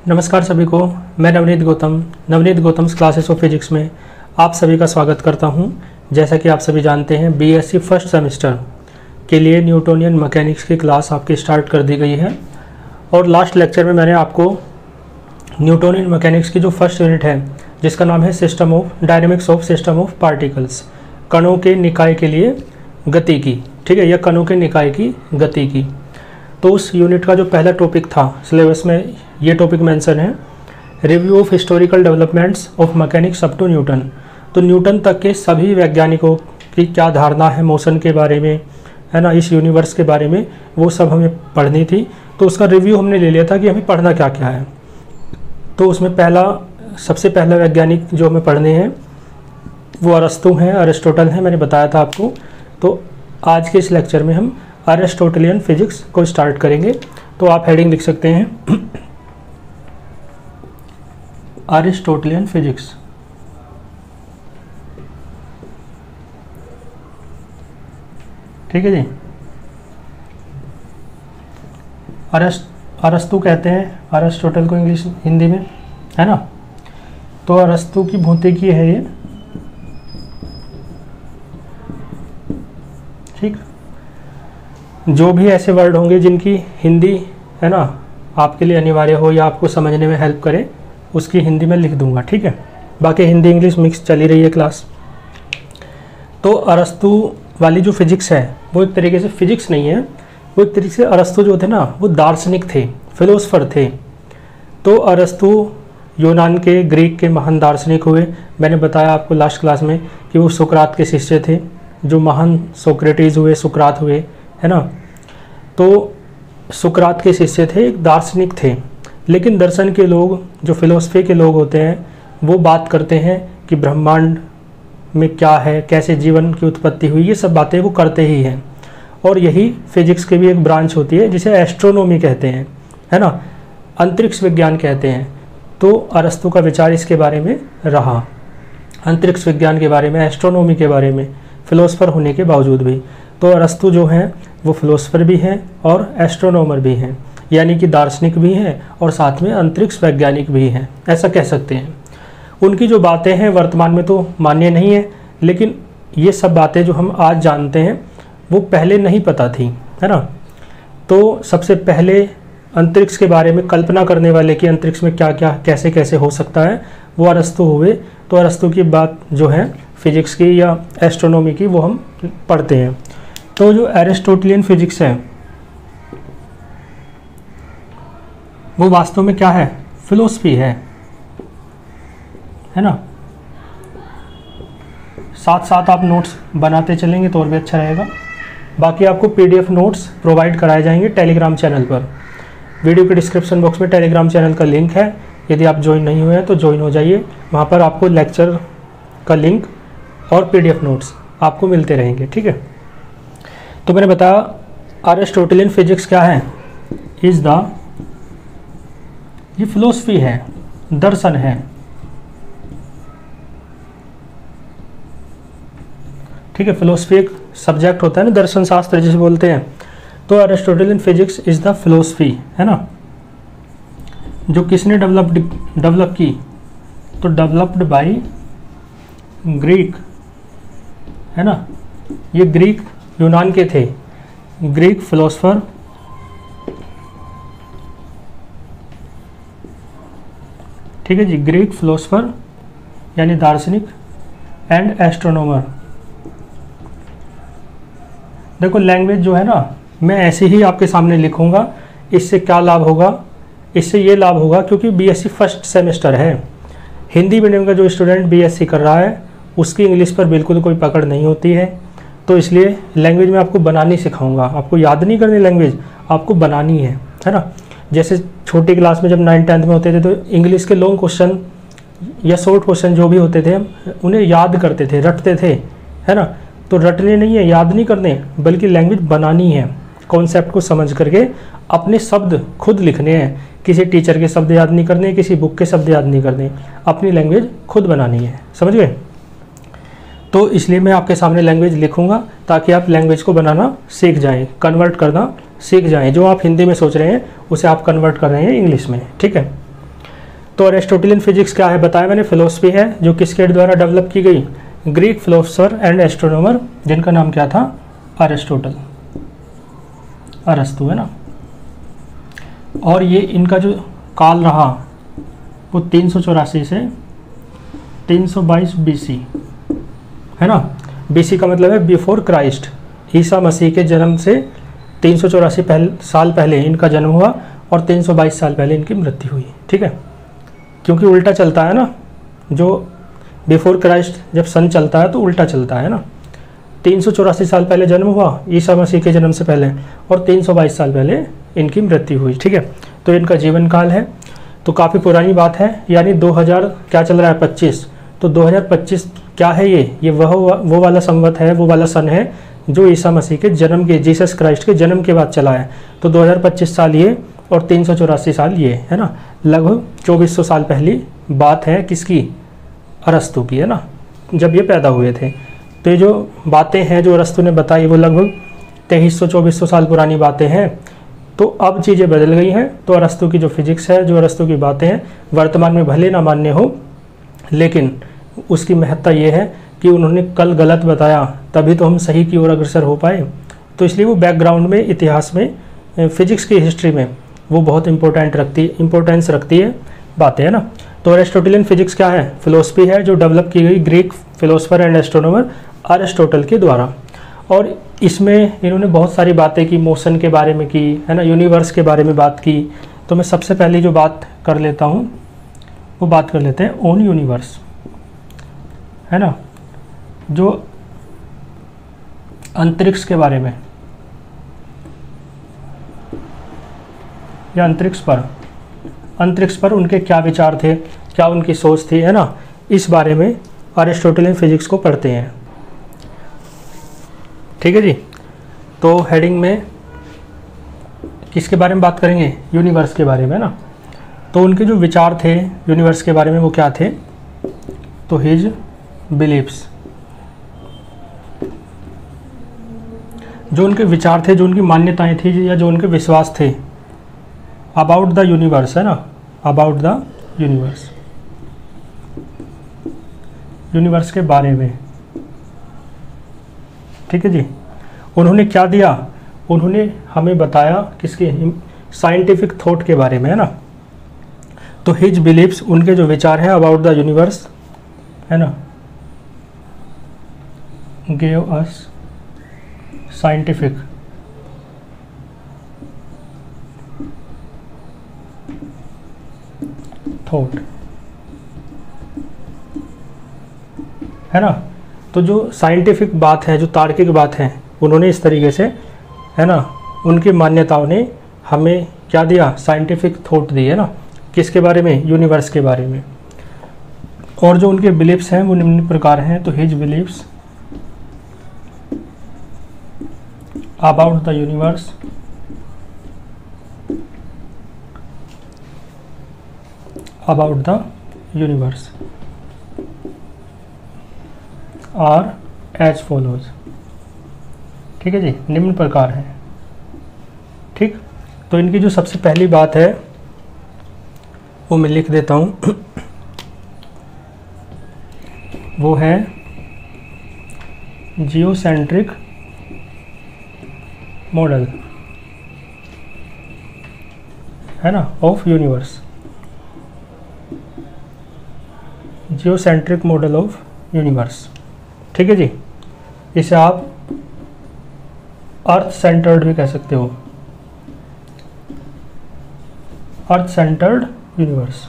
नमस्कार सभी को। मैं Navneet Gautam's classes of physics में आप सभी का स्वागत करता हूं। जैसा कि आप सभी जानते हैं, बीएससी फर्स्ट सेमेस्टर के लिए न्यूटोनियन मैकेनिक्स की क्लास आपकी स्टार्ट कर दी गई है। और लास्ट लेक्चर में मैंने आपको न्यूटोनियन मैकेनिक्स की जो फर्स्ट यूनिट है, जिसका नाम है system of dynamics of system of particles, कणों के निकाय के लिए गति की, ठीक है, या कणों के निकाय की गति की। तो उस यूनिट का जो पहला टॉपिक था सिलेबस में, ये टॉपिक मेंशन है, review of historical developments of mechanics up to Newton. तो न्यूटन तक के सभी वैज्ञानिकों की क्या धारणा है मोशन के बारे में, है ना, इस यूनिवर्स के बारे में, वो सब हमें पढ़नी थी। तो उसका रिव्यू हमने ले लिया था कि हमें पढ़ना क्या क्या है। तो उसमें सबसे पहला वैज्ञानिक जो हमें पढ़ने हैं वो अरस्तु हैं, अरिस्टोटल हैं, मैंने बताया था आपको। तो आज के इस लेक्चर में हम अरिस्टोटेलियन फिजिक्स को स्टार्ट करेंगे। तो आप हेडिंग लिख सकते हैं अरिस्टोटेलियन फिजिक्स। ठीक है जी। अरस्तु कहते हैं अरिस्टोटल को इंग्लिश हिंदी में, है ना। तो अरस्तु की भौतिकी है ये, ठीक। जो भी ऐसे वर्ड होंगे जिनकी हिंदी, है ना, आपके लिए अनिवार्य हो या आपको समझने में हेल्प करे, उसकी हिंदी में लिख दूंगा, ठीक है। बाकी हिंदी इंग्लिश मिक्स चली रही है क्लास। तो अरस्तु वाली जो फिजिक्स है वो एक तरीके से फिजिक्स नहीं है, वो एक तरीके से अरस्तु जो थे ना वो दार्शनिक थे, फिलोसफर थे। तो अरस्तु यूनान के, ग्रीक के महान दार्शनिक हुए। मैंने बताया आपको लास्ट क्लास में कि वो सुकरात के शिष्य थे, जो महान सोक्रेटिस हुए, सुकरात हुए, है ना। तो सुकरात के शिष्य थे, एक दार्शनिक थे। लेकिन दर्शन के लोग, जो फिलोसफी के लोग होते हैं, वो बात करते हैं कि ब्रह्मांड में क्या है, कैसे जीवन की उत्पत्ति हुई, ये सब बातें वो करते ही हैं। और यही फिजिक्स की भी एक ब्रांच होती है जिसे एस्ट्रोनॉमी कहते हैं, है ना, अंतरिक्ष विज्ञान कहते हैं। तो अरस्तु का विचार इसके बारे में रहा, अंतरिक्ष विज्ञान के बारे में, एस्ट्रोनॉमी के बारे में, फिलोसफर होने के बावजूद भी। तो अरस्तु जो हैं वो फिलोसफर भी हैं और एस्ट्रोनॉमर भी हैं, यानी कि दार्शनिक भी हैं और साथ में अंतरिक्ष वैज्ञानिक भी हैं, ऐसा कह सकते हैं। उनकी जो बातें हैं वर्तमान में तो मान्य नहीं है, लेकिन ये सब बातें जो हम आज जानते हैं वो पहले नहीं पता थी, है ना। तो सबसे पहले अंतरिक्ष के बारे में कल्पना करने वाले कि अंतरिक्ष में क्या क्या कैसे कैसे हो सकता है, वो अरस्तु हुए। तो अरस्तु की बात जो है फिजिक्स की या एस्ट्रोनॉमी की, वो हम पढ़ते हैं। तो जो अरिस्टोटेलियन फिजिक्स है वो वास्तव में क्या है, फिलोसफी है ना। साथ साथ आप नोट्स बनाते चलेंगे तो और भी अच्छा रहेगा। बाकी आपको पीडीएफ नोट्स प्रोवाइड कराए जाएंगे टेलीग्राम चैनल पर। वीडियो के डिस्क्रिप्शन बॉक्स में टेलीग्राम चैनल का लिंक है, यदि आप ज्वाइन नहीं हुए हैं तो ज्वाइन हो जाइए। वहाँ पर आपको लेक्चर का लिंक और पीडीएफ नोट्स आपको मिलते रहेंगे, ठीक है। तो मैंने बताया अरिस्टोटेलियन फिजिक्स क्या है, ये फिलोसफी है, दर्शन है, ठीक है। फिलोसफी एक सब्जेक्ट होता है ना, दर्शन शास्त्र जिसे बोलते हैं। तो Aristotelian physics is the philosophy, है ना, जो किसने डेवलप की, तो डेवलप्ड बाय ग्रीक, है ना। ये ग्रीक, यूनान के थे, ग्रीक फिलोसफर, ठीक है जी, ग्रीक फिलोसफर यानी दार्शनिक एंड एस्ट्रोनॉमर। देखो लैंग्वेज जो है ना, मैं ऐसे ही आपके सामने लिखूंगा। इससे क्या लाभ होगा, इससे ये लाभ होगा क्योंकि बीएससी फर्स्ट सेमेस्टर है, हिंदी मीडियम का जो स्टूडेंट बीएससी कर रहा है उसकी इंग्लिश पर बिल्कुल कोई पकड़ नहीं होती है। तो इसलिए लैंग्वेज में आपको बनानी सिखाऊंगा, आपको याद नहीं करनी लैंग्वेज, आपको बनानी है ना। जैसे छोटी क्लास में जब 9th-10th में होते थे तो इंग्लिश के लॉन्ग क्वेश्चन या शॉर्ट क्वेश्चन जो भी होते थे उन्हें याद करते थे, रटते थे, है ना। तो रटने नहीं है, याद नहीं करने, बल्कि लैंग्वेज बनानी है, कॉन्सेप्ट को समझ करके अपने शब्द खुद लिखने हैं। किसी टीचर के शब्द याद नहीं करने, किसी बुक के शब्द याद नहीं करने, अपनी लैंग्वेज खुद बनानी है, समझ गए। तो इसलिए मैं आपके सामने लैंग्वेज लिखूंगा ताकि आप लैंग्वेज को बनाना सीख जाएं, कन्वर्ट करना सीख जाएं। जो आप हिंदी में सोच रहे हैं उसे आप कन्वर्ट कर रहे हैं इंग्लिश में, ठीक है। तो अरिस्टोटेलियन फिजिक्स क्या है बताया मैंने, फिलोसफी है जो किसके द्वारा डेवलप की गई, ग्रीक फिलोसफर एंड एस्ट्रोनॉमर जिनका नाम क्या था, अरिस्टोटल, अरस्तु है ना। और ये इनका जो काल रहा वो 384 से 322 बीसी है ना। बीसी का मतलब है बिफोर क्राइस्ट, ईसा मसीह के जन्म से 384 साल पहले इनका जन्म हुआ और 322 साल पहले इनकी मृत्यु हुई, ठीक है। क्योंकि उल्टा चलता है ना, जो बिफोर क्राइस्ट जब सन चलता है तो उल्टा चलता है ना। 384 साल पहले जन्म हुआ ईसा मसीह के जन्म से पहले और 322 साल पहले इनकी मृत्यु हुई, ठीक है। तो इनका जीवन काल है, तो काफ़ी पुरानी बात है, यानी 2000 क्या चल रहा है 25, तो 2025 क्या है ये वो वाला संवत है, वो वाला सन है जो ईसा मसीह के जन्म के, जीसस क्राइस्ट के जन्म के बाद चला है। तो 2025 साल ये और 384 साल ये है ना, लगभग 2400 साल पहली बात है, किसकी, अरस्तु की है ना, जब ये पैदा हुए थे। तो ये जो बातें हैं जो अरस्तु ने बताई वो लगभग 2300-2400 साल पुरानी बातें हैं। तो अब चीज़ें बदल गई हैं, तो अरस्तु की जो फिजिक्स है, जो अरस्तु की बातें हैं, वर्तमान में भले ना मान्य हो, लेकिन उसकी महत्ता ये है कि उन्होंने कल गलत बताया तभी तो हम सही की ओर अग्रसर हो पाए। तो इसलिए वो बैकग्राउंड में, इतिहास में, फिजिक्स की हिस्ट्री में वो बहुत इम्पोर्टेंस रखती है बातें, है ना। तो अरिस्टोटेलियन फिजिक्स क्या है, फिलोसफी है जो डेवलप की गई Greek philosopher and astronomer Aristotle के द्वारा। और इसमें इन्होंने बहुत सारी बातें की, मोशन के बारे में की, है ना, यूनिवर्स के बारे में बात की। तो मैं सबसे पहले जो बात कर लेता हूँ वो बात कर लेते हैं ओन यूनिवर्स, है ना, जो अंतरिक्ष के बारे में या अंतरिक्ष पर उनके क्या विचार थे, क्या उनकी सोच थी, है ना, इस बारे में अरिस्टोटेलियन फिजिक्स को पढ़ते हैं, ठीक है जी। तो हेडिंग में किसके बारे में बात करेंगे, यूनिवर्स के बारे में, है ना। तो उनके जो विचार थे यूनिवर्स के बारे में वो क्या थे, तो हिज बिलीव्स, जो उनके विचार थे, जो उनकी मान्यताएं थी या जो उनके विश्वास थे अबाउट द यूनिवर्स, है ना, अबाउट द यूनिवर्स, यूनिवर्स के बारे में, ठीक है जी। उन्होंने क्या दिया, उन्होंने हमें बताया किसके, साइंटिफिक थॉट के बारे में, है ना। तो हिज बिलीव्स, उनके जो विचार हैं अबाउट द यूनिवर्स, है ना, गिव अस साइंटिफिक थॉट, है ना। तो जो साइंटिफिक बात है, जो तार्किक बात है, उन्होंने इस तरीके से, है ना, उनकी मान्यताओं ने हमें क्या दिया, साइंटिफिक थॉट दी, है ना, किसके बारे में, यूनिवर्स के बारे में। और जो उनके बिलीव्स हैं वो निम्न प्रकार हैं। तो his believes about the universe are as follows, ठीक है जी, निम्न प्रकार है, ठीक। तो इनकी जो सबसे पहली बात है वो मैं लिख देता हूँ, वो है जियोसेंट्रिक मॉडल, है ना, of universe, geocentric model of universe, ठीक है जी। इसे आप अर्थ सेंटर्ड भी कह सकते हो, अर्थ सेंटर्ड यूनिवर्स,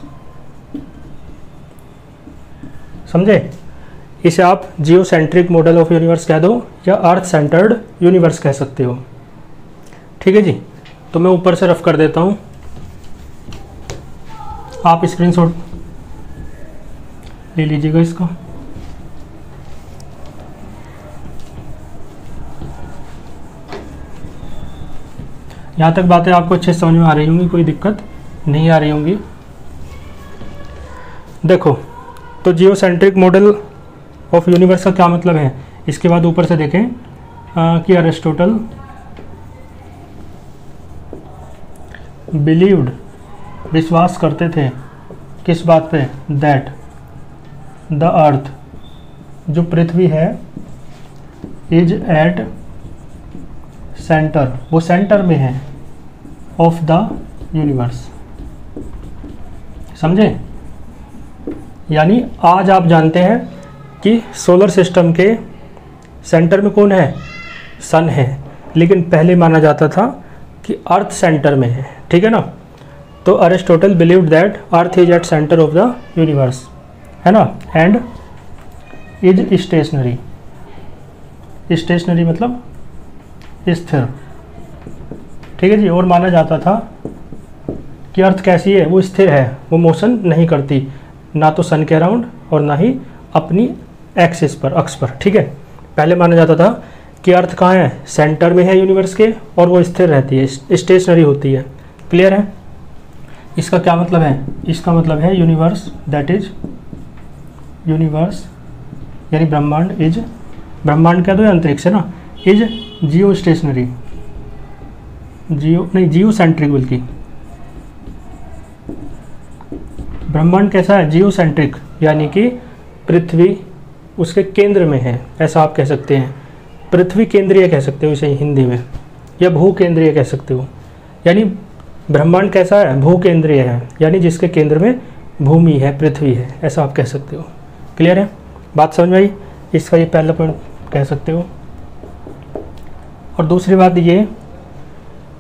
समझे। इसे आप जियोसेंट्रिक मॉडल ऑफ यूनिवर्स कह दो या अर्थ सेंटर्ड यूनिवर्स कह सकते हो, ठीक है जी। तो मैं ऊपर से रफ कर देता हूँ, आप स्क्रीनशॉट ले लीजिएगा इसका। यहाँ तक बातें आपको अच्छे समझ में आ रही होंगी, कोई दिक्कत नहीं आ रही होंगी। देखो, तो जियोसेंट्रिक मॉडल ऑफ यूनिवर्स का क्या मतलब है, इसके बाद ऊपर से देखें कि अरिस्टोटल बिलीव्ड, विश्वास करते थे, किस बात पे, दैट द अर्थ, जो पृथ्वी है, इज एट सेंटर, वो सेंटर में है, ऑफ द यूनिवर्स। समझे? यानी आज आप जानते हैं कि सोलर सिस्टम के सेंटर में कौन है, सन है, लेकिन पहले माना जाता था कि अर्थ सेंटर में है, ठीक है ना। तो Aristotle believed that earth is at centre of the universe, है ना, एंड इज स्टेशनरी। स्टेशनरी मतलब स्थिर, ठीक है जी। और माना जाता था कि अर्थ कैसी है, वो स्थिर है, वो मोशन नहीं करती, ना तो सन के अराउंड और ना ही अपनी एक्सिस पर, अक्ष पर, ठीक है। पहले माना जाता था कि अर्थ कहाँ है, सेंटर में है यूनिवर्स के, और वो स्थिर रहती है, स्टेशनरी होती है। क्लियर है? इसका क्या मतलब है? इसका मतलब है यूनिवर्स, दैट इज यूनिवर्स यानी ब्रह्मांड, इज, ब्रह्मांड क्या तो अंतरिक्ष है ना, is Jio stationery, Jio centric, बल्कि ब्रह्मांड कैसा है, जियो सेंट्रिक, यानी कि पृथ्वी उसके केंद्र में है, ऐसा आप कह सकते हैं। पृथ्वी केंद्रीय कह सकते हो इसे हिंदी में, या भू केंद्रीय कह सकते हो। यानी ब्रह्मांड कैसा है, भू केंद्रीय है, यानी जिसके केंद्र में भूमि है, पृथ्वी है, ऐसा आप कह सकते हो। क्लियर है? बात समझ में आई? इसका ये पहला पॉइंट कह सकते हो। और दूसरी बात ये,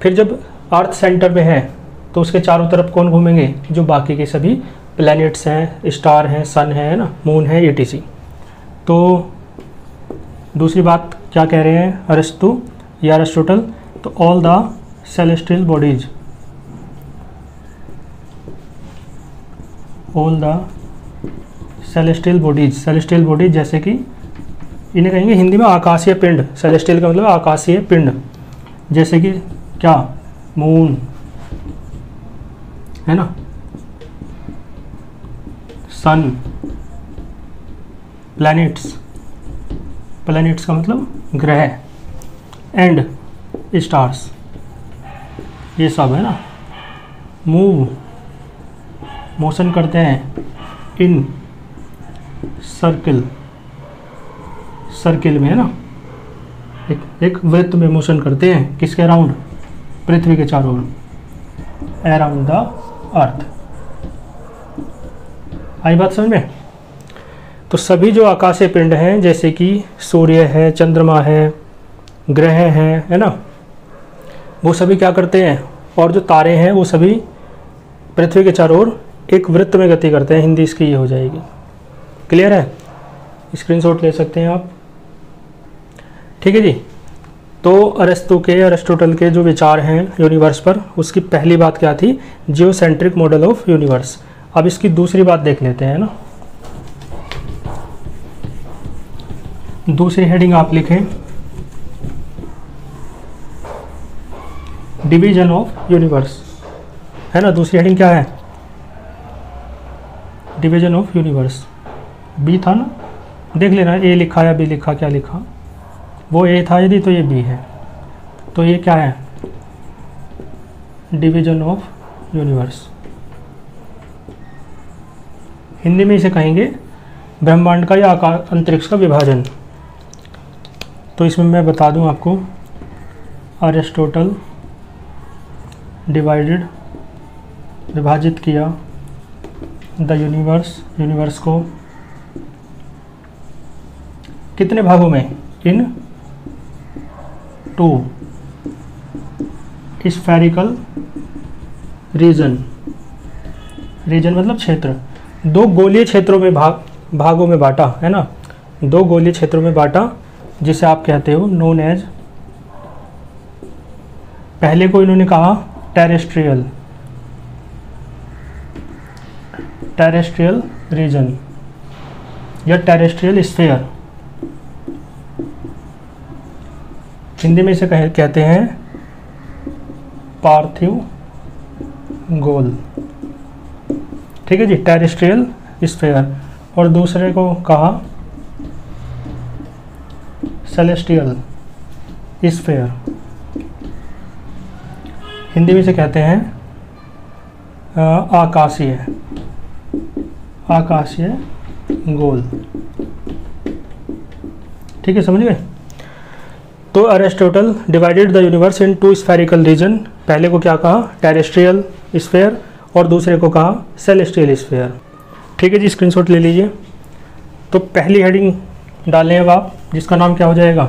फिर जब अर्थ सेंटर में है तो उसके चारों तरफ कौन घूमेंगे, जो बाकी के सभी प्लैनेट्स हैं, स्टार हैं, सन है ना, मून है, etc। तो दूसरी बात क्या कह रहे हैं अरिस्टो या अरिस्टोटल, तो all the celestial bodies, all the celestial bodies, celestial bodies जैसे कि इन्हें कहेंगे हिंदी में आकाशीय पिंड, सेलेस्टियल का मतलब आकाशीय पिंड, जैसे कि क्या, मून है ना, सन, प्लैनेट्स, प्लैनेट्स का मतलब ग्रह, एंड स्टार्स, ये सब है ना। मूव, मोशन करते हैं, इन सर्किल, सर्किल में है ना, एक वृत्त में मोशन करते हैं, किसके अराउंड, पृथ्वी के चारों ओर, अराउंड द अर्थ। आई बात समझ में? तो सभी जो आकाशीय पिंड हैं, जैसे कि सूर्य है, चंद्रमा है, ग्रह हैं, है ना, वो सभी क्या करते हैं, और जो तारे हैं वो सभी पृथ्वी के चारों ओर एक वृत्त में गति करते हैं। हिंदी इसकी ये हो जाएगी। क्लियर है? स्क्रीनशॉट ले सकते हैं आप, ठीक है जी। तो अरिस्टोटल के जो विचार हैं यूनिवर्स पर, उसकी पहली बात क्या थी, जियोसेंट्रिक मॉडल ऑफ यूनिवर्स। अब इसकी दूसरी बात देख लेते हैं ना। दूसरी हेडिंग आप लिखें, डिवीजन ऑफ यूनिवर्स, है ना। दूसरी हेडिंग क्या है, डिवीजन ऑफ यूनिवर्स। बी था ना, देख लेना, ए लिखा या बी लिखा, क्या लिखा, वो ए था यदि तो ये बी है, तो ये क्या है, डिवीजन ऑफ यूनिवर्स। हिंदी में इसे कहेंगे ब्रह्मांड का या अंतरिक्ष का विभाजन। तो इसमें मैं बता दूं आपको, अरिस्टोटल डिवाइडेड, विभाजित किया, द यूनिवर्स, यूनिवर्स को कितने भागों में, इन 2 स्फेरिकल रीजन, रीजन मतलब क्षेत्र, 2 गोलीय क्षेत्रों में भागों में बांटा, है ना, 2 गोलीय क्षेत्रों में बांटा, जिसे आप कहते हो नोन एज, पहले को इन्होंने कहा टेरेस्ट्रियल, टेरेस्ट्रियल रीजन या टेरेस्ट्रियल स्फीयर। हिंदी में इसे कहते हैं पार्थिव गोल, ठीक है जी, टेरेस्ट्रियल स्फीयर। और दूसरे को कहा सेलेस्टियल स्फीयर, हिंदी में इसे कहते हैं आकाशीय आकाशीय गोल। ठीक है, समझ गए। तो Aristotle divided the universe in two spherical region. पहले को क्या कहा, टेरेस्ट्रियल स्फेयर, और दूसरे को कहा सेलेस्टियल स्फेयर। ठीक है जी, स्क्रीनशॉट ले लीजिए। तो पहली हेडिंग डालें अब आप, जिसका नाम क्या हो जाएगा,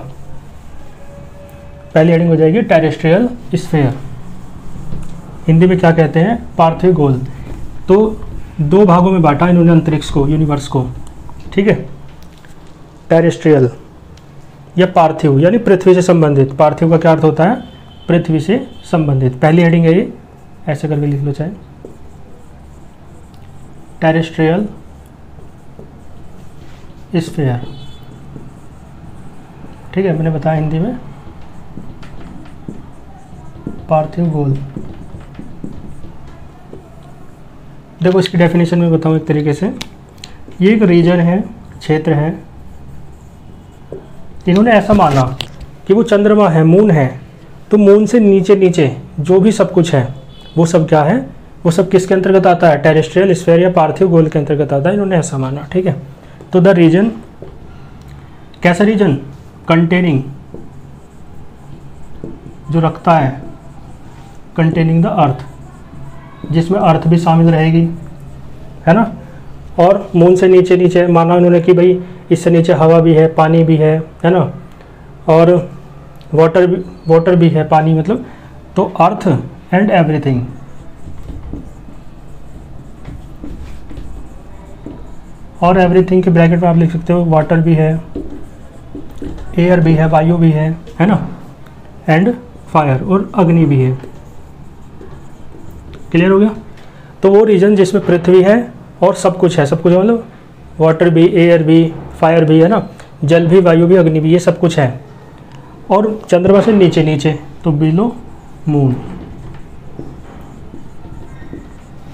पहली हेडिंग हो जाएगी टेरेस्ट्रियल स्फेयर। हिंदी में क्या कहते हैं, पार्थिव गोल। तो दो भागों में बांटा इन्होंने अंतरिक्ष को, यूनिवर्स को। ठीक है, टेरेस्ट्रियल या पार्थिव यानी पृथ्वी से संबंधित। पार्थिव का क्या अर्थ होता है, पृथ्वी से संबंधित। पहली हेडिंग है ये, ऐसे करके लिख लो चाहे, टेरेस्ट्रियल स्फीयर। ठीक है, मैंने बताया हिंदी में पार्थिव गोल। देखो इसकी डेफिनेशन में बताऊं एक तरीके से, ये एक रीजन है, क्षेत्र है। इन्होंने ऐसा माना कि वो चंद्रमा है, मून है, तो मून से नीचे नीचे जो भी सब कुछ है वो सब क्या है, वो सब किसके अंतर्गत आता है, टेरेस्ट्रियल स्फीयर या पार्थिव गोल के अंतर्गत आता है। इन्होंने ऐसा माना। ठीक है, तो द रीजन, कैसा रीजन, कंटेनिंग, जो रखता है, कंटेनिंग द अर्थ, जिसमें अर्थ भी शामिल रहेगी, है ना। और मून से नीचे नीचे माना उन्होंने कि भाई इससे नीचे हवा भी है, पानी भी है ना, और वाटर भी है, पानी मतलब। तो अर्थ एंड एवरीथिंग, और एवरीथिंग के ब्रैकेट में आप लिख सकते हो वाटर भी है, एयर भी है, वायु भी है ना, एंड फायर, और अग्नि भी है। क्लियर हो गया। तो वो रीजन जिसमें पृथ्वी है और सब कुछ है, सब कुछ मतलब वाटर भी, एयर भी, फायर भी है ना, जल भी, वायु भी, अग्नि भी, ये सब कुछ है। और चंद्रमा से नीचे नीचे तो बिलो मून।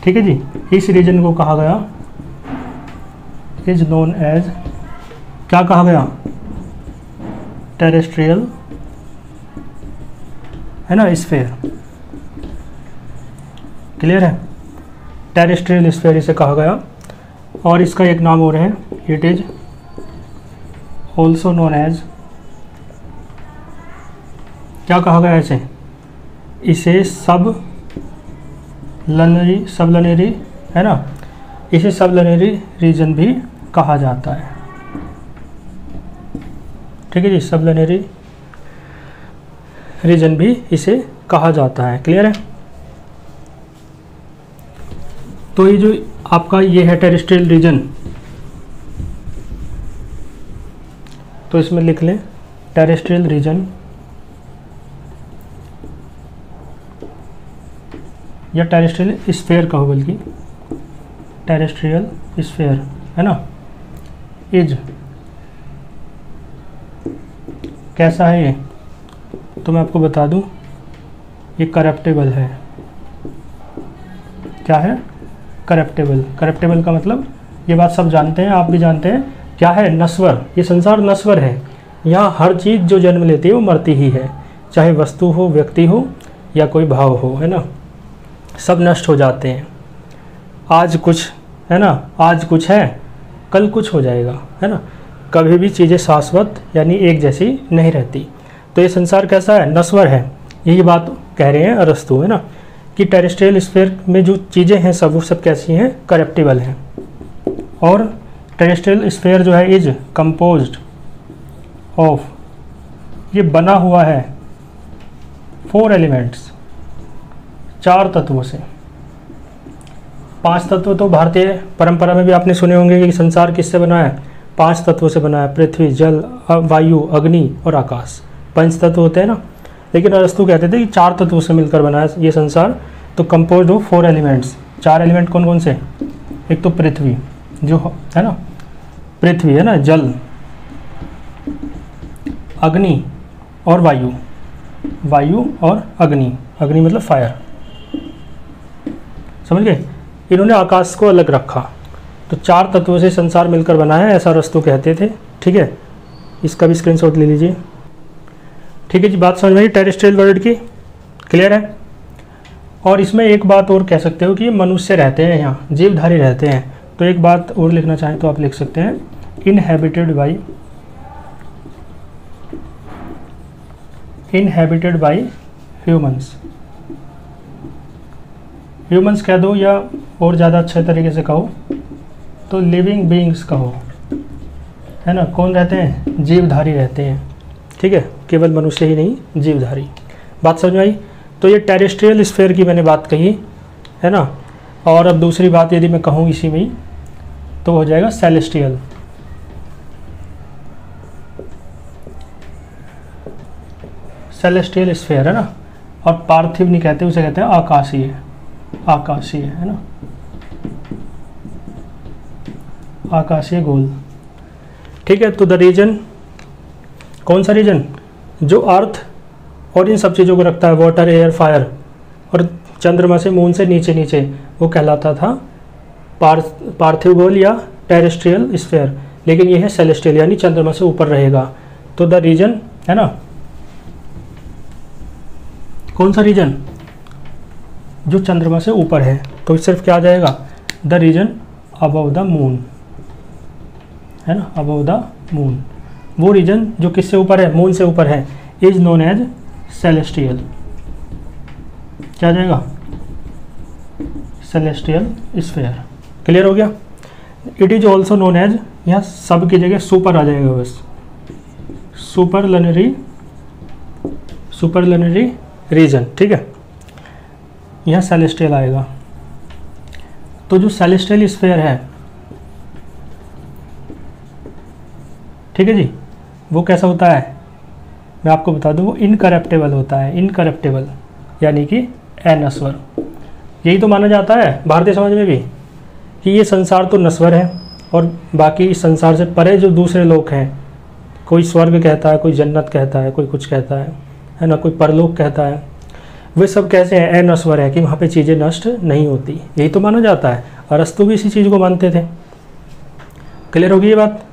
ठीक है जी, इस रीजन को कहा गया, इज नोन एज, क्या कहा गया, टेरेस्ट्रियल, है ना, स्फीयर। क्लियर है, टेरेस्ट्रियल स्फीयर इसे कहा गया। और इसका एक नाम और है, it is also known as, क्या कहा गया इसे, इसे सबलनरी, है ना, इसे सबलनरी रीजन भी कहा जाता है। ठीक है जी, सबलनरी रीजन भी इसे कहा जाता है। क्लियर है। तो ये जो आपका ये है टेरेस्ट्रियल रीजन, तो इसमें लिख लें टेरेस्ट्रियल रीजन या टेरेस्ट्रियल स्फीयर कहो, बल्कि टेरेस्ट्रियल स्फीयर, है ना, इज, कैसा है ये, तो मैं आपको बता दूं, ये करप्टेबल है। क्या है, करप्टेबल। करप्टेबल का मतलब, ये बात सब जानते हैं, आप भी जानते हैं, क्या है, नश्वर। ये संसार नश्वर है, यहाँ हर चीज़ जो जन्म लेती है वो मरती ही है, चाहे वस्तु हो, व्यक्ति हो, या कोई भाव हो, है ना, सब नष्ट हो जाते हैं। आज कुछ है ना, आज कुछ है, कल कुछ हो जाएगा, है ना, कभी भी चीज़ें शाश्वत यानी एक जैसी नहीं रहती। तो ये संसार कैसा है, नश्वर है। यही बात कह रहे हैं अरस्तु, है ना, कि टेरेस्ट्रियल स्फीयर में जो चीज़ें हैं सब, वो सब कैसी हैं, करप्टिबल हैं। और टेरेस्ट्रियल स्फीयर जो है इज कंपोज्ड ऑफ, ये बना हुआ है 4 एलिमेंट्स, 4 तत्वों से। 5 तत्व तो भारतीय परंपरा में भी आपने सुने होंगे कि संसार किससे बना है, 5 तत्वों से बना है, पृथ्वी, जल, वायु, अग्नि और आकाश, 5 तत्व होते हैं ना। लेकिन अरस्तु कहते थे कि 4 तत्वों से मिलकर बना है ये संसार। तो कंपोज्ड ऑफ 4 एलिमेंट्स, 4 एलिमेंट कौन कौन से, एक तो पृथ्वी जो है ना, पृथ्वी है ना, जल, अग्नि और वायु, वायु और अग्नि, अग्नि मतलब फायर, समझ गए। इन्होंने आकाश को अलग रखा। तो 4 तत्वों से संसार मिलकर बना है, ऐसा अरस्तु कहते थे। ठीक है, इसका भी स्क्रीनशॉट ले लीजिए। ठीक है जी, बात समझ में आई टेरेस्ट्रियल वर्ल्ड की, क्लियर है। और इसमें एक बात और कह सकते हो कि मनुष्य रहते हैं यहाँ, जीवधारी रहते हैं, तो एक बात और लिखना चाहें तो आप लिख सकते हैं इनहेबिटेड बाई ह्यूमंस। ह्यूमंस कह दो या और ज़्यादा अच्छे तरीके से कहो तो लिविंग बीइंग्स कहो, है ना। कौन रहते हैं? जीवधारी रहते हैं, ठीक है, केवल मनुष्य ही नहीं, जीवधारी। बात समझ में आई? तो ये टेरेस्ट्रियल स्फीयर की मैंने बात कही, है ना। और अब दूसरी बात यदि मैं कहूँ इसी में ही तो हो जाएगा सेलेस्टियल। सेलेस्टियल स्फीयर, है ना। और पार्थिव नहीं कहते, उसे कहते हैं आकाशीय, आकाशीय, है ना, आकाशीय गोल, ठीक है। तो द रीजन, कौन सा रीजन? जो अर्थ और इन सब चीज़ों को रखता है, वाटर, एयर, फायर, और चंद्रमा से, मून से नीचे नीचे, वो कहलाता था पार्थिव गोल या टेरेस्ट्रियल स्फीयर। लेकिन ये है सेलेस्टियल, यानी चंद्रमा से ऊपर रहेगा। तो द रीजन, है ना, कौन सा रीजन? जो चंद्रमा से ऊपर है। तो सिर्फ क्या आ जाएगा? The region above the moon, है ना, अबव द मून। वो रीजन जो किससे ऊपर है? मून से ऊपर है, इज नोन एज सेलेस्टियल। क्या आ जाएगा? Celestial sphere. क्लियर हो गया? It is also known as, यहाँ सब की जगह सुपर आ जाएगा बस, सुपरलनरी रीजन, ठीक है। यहाँ सेलेस्टियल आएगा। तो जो सेलेस्टियल स्फीयर है, ठीक है जी, वो कैसा होता है? मैं आपको बता दूं, वो इनकरप्टेबल होता है, इनकरप्टेबल, यानी कि अनस्वर। यही तो माना जाता है भारतीय समाज में भी कि ये संसार तो नश्वर है और बाकी इस संसार से परे जो दूसरे लोग हैं, कोई स्वर्ग कहता है, कोई जन्नत कहता है, कोई कुछ कहता है ना, कोई परलोक कहता है, वे सब कैसे हैं? अनश्वर है, कि वहाँ पे चीज़ें नष्ट नहीं होती। यही तो माना जाता है। अरस्तु भी इसी चीज़ को मानते थे। क्लियर होगी ये बात?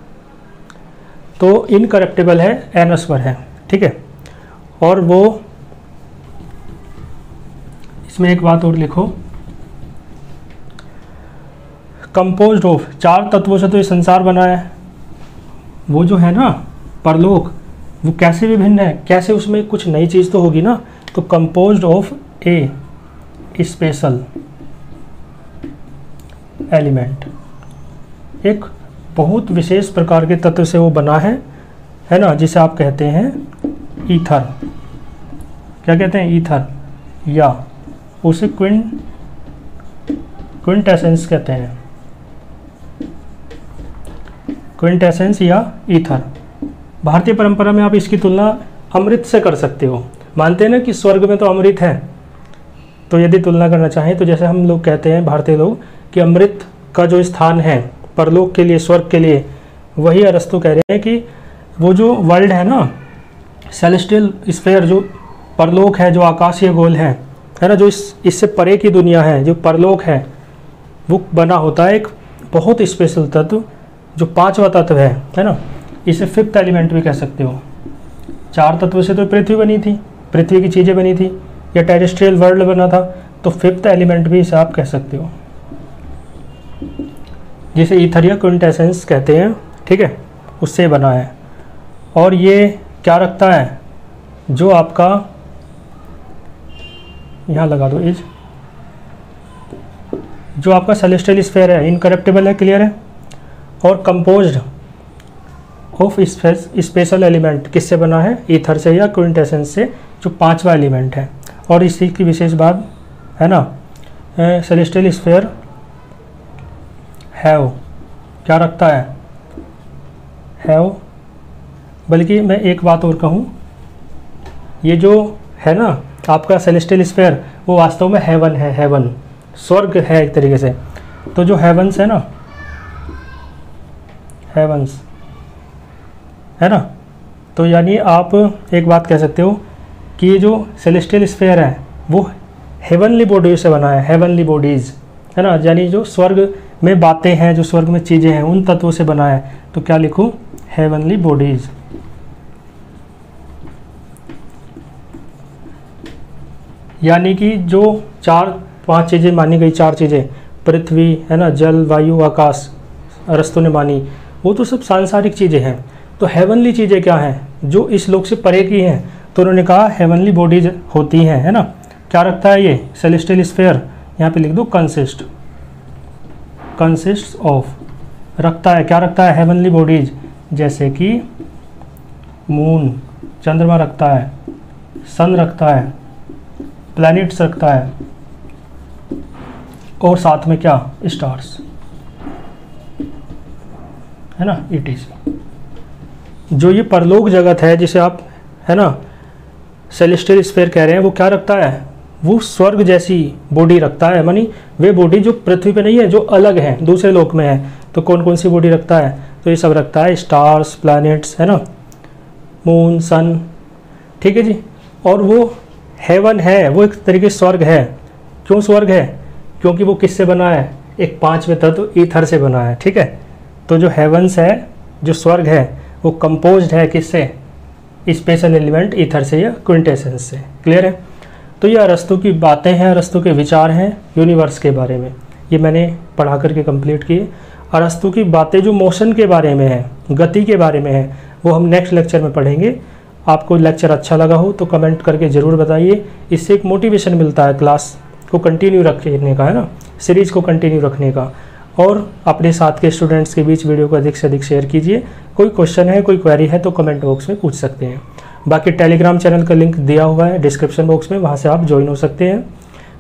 तो इनकरप्टेबल है, अनश्वर है, ठीक है। और वो, इसमें एक बात और लिखो, कंपोज्ड ऑफ, 4 तत्वों से तो ये संसार बना है। वो जो है ना परलोक, वो कैसे विभिन्न है? कैसे? उसमें कुछ नई चीज़ तो होगी ना। तो composed of A special element, एक बहुत विशेष प्रकार के तत्व से वो बना है ना, जिसे आप कहते हैं ईथर। क्या कहते हैं? ईथर, या उसे क्विंटेसेंस कहते हैं, क्विंटेसेंस या ईथर। भारतीय परंपरा में आप इसकी तुलना अमृत से कर सकते हो। मानते हैं ना कि स्वर्ग में तो अमृत है, तो यदि तुलना करना चाहें तो जैसे हम लोग कहते हैं, भारतीय लोग, कि अमृत का जो स्थान है परलोक के लिए, स्वर्ग के लिए, वही अरस्तु कह रहे हैं कि वो जो वर्ल्ड है ना, सेलेस्टियल स्फीयर, जो परलोक है, जो आकाशीय गोल है ना, जो इससे परे की दुनिया है, जो परलोक है, वो बना होता है एक बहुत स्पेशल तत्व, जो 5वां तत्व है ना। इसे 5th एलिमेंट भी कह सकते हो। 4 तत्वों से तो पृथ्वी बनी थी, पृथ्वी की चीज़ें बनी थी, या टेरेस्ट्रियल वर्ल्ड बना था, तो 5th एलिमेंट भी इसे आप कह सकते हो, जिसे ईथर या क्विंटेसेंस कहते हैं, ठीक है, उससे बना है। और ये क्या रखता है? जो आपका, यहाँ लगा दो इज, जो आपका सेलेस्टियल स्फीयर है, इनकरप्टेबल है, क्लियर है, और कंपोज्ड ऑफ स्पेशल एलिमेंट, किससे बना है? ईथर से या क्विंटेसेंस से, जो 5वां एलिमेंट है। और इसी की विशेष बात है ना, सेलेस्टियल स्फीयर हैव, क्या रखता है? हैव। बल्कि मैं एक बात और कहूँ, ये जो है ना आपका सेलेस्टियल स्फीयर, वो वास्तव में हेवन है, हेवन, स्वर्ग है एक तरीके से। तो जो हेवंस है ना, हेवंस है ना, तो यानी आप एक बात कह सकते हो कि ये जो सेलेस्टियल स्फीयर है वो हेवनली बॉडी से बना है, हेवनली बॉडीज़, है ना, यानी जो स्वर्ग में बातें हैं, जो स्वर्ग में चीज़ें हैं, उन तत्वों से बना है। तो क्या लिखूं? Heavenly bodies. यानी कि जो 4-5 चीज़ें मानी गई, 4 चीज़ें, पृथ्वी है ना, जल, वायु, आकाश, अरस्तु ने मानी, वो तो सब सांसारिक चीज़ें हैं। तो हेवनली चीज़ें क्या हैं जो इस लोक से परे की हैं, तो उन्होंने कहा हेवनली बॉडीज होती हैं, है ना। क्या रखता है ये सेलेस्टियल स्फीयर, यहाँ पे लिख दो कंसिस्ट ऑफ, रखता है, क्या रखता है हेवनली बॉडीज, जैसे कि मून, चंद्रमा रखता है, सन रखता है, प्लैनेट्स रखता है, और साथ में क्या स्टार्स, है ना, ETC। जो ये परलोक जगत है जिसे आप, है ना, सेलेस्टियल स्फीयर कह रहे हैं, वो क्या रखता है, वो स्वर्ग जैसी बॉडी रखता है, मानी वे बॉडी जो पृथ्वी पे नहीं है, जो अलग है, दूसरे लोक में है। तो कौन कौन सी बॉडी रखता है, तो ये सब रखता है स्टार्स, प्लैनेट्स, है ना, मून, सन, ठीक है जी। और वो हेवन है, वो एक तरीके से स्वर्ग है। क्यों स्वर्ग है, क्योंकि वो किससे बना है, एक पांचवें तत्व ईथर से बना है, ठीक है। तो जो हेवंस है, जो स्वर्ग है, वो कंपोज्ड है किससे, स्पेशल एलिमेंट ईथर से या क्विंटेसेंस से। क्लियर है। तो ये अरस्तु की बातें हैं, अरस्तु के विचार हैं यूनिवर्स के बारे में, ये मैंने पढ़ा करके कंप्लीट किए। अरस्तु की बातें जो मोशन के बारे में है, गति के बारे में है, वो हम नेक्स्ट लेक्चर में पढ़ेंगे। आपको लेक्चर अच्छा लगा हो तो कमेंट करके ज़रूर बताइए, इससे एक मोटिवेशन मिलता है क्लास को कंटिन्यू रखने का, है ना, सीरीज़ को कंटिन्यू रखने का। और अपने साथ के स्टूडेंट्स के बीच वीडियो को अधिक से अधिक शेयर कीजिए। कोई क्वेश्चन है, कोई क्वेरी है तो कमेंट बॉक्स में पूछ सकते हैं। बाकी टेलीग्राम चैनल का लिंक दिया हुआ है डिस्क्रिप्शन बॉक्स में, वहाँ से आप ज्वाइन हो सकते हैं।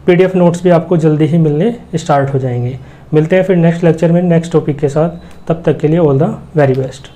PDF नोट्स भी आपको जल्दी ही मिलने स्टार्ट हो जाएंगे। मिलते हैं फिर नेक्स्ट लेक्चर में नेक्स्ट टॉपिक के साथ, तब तक के लिए ऑल द वेरी बेस्ट।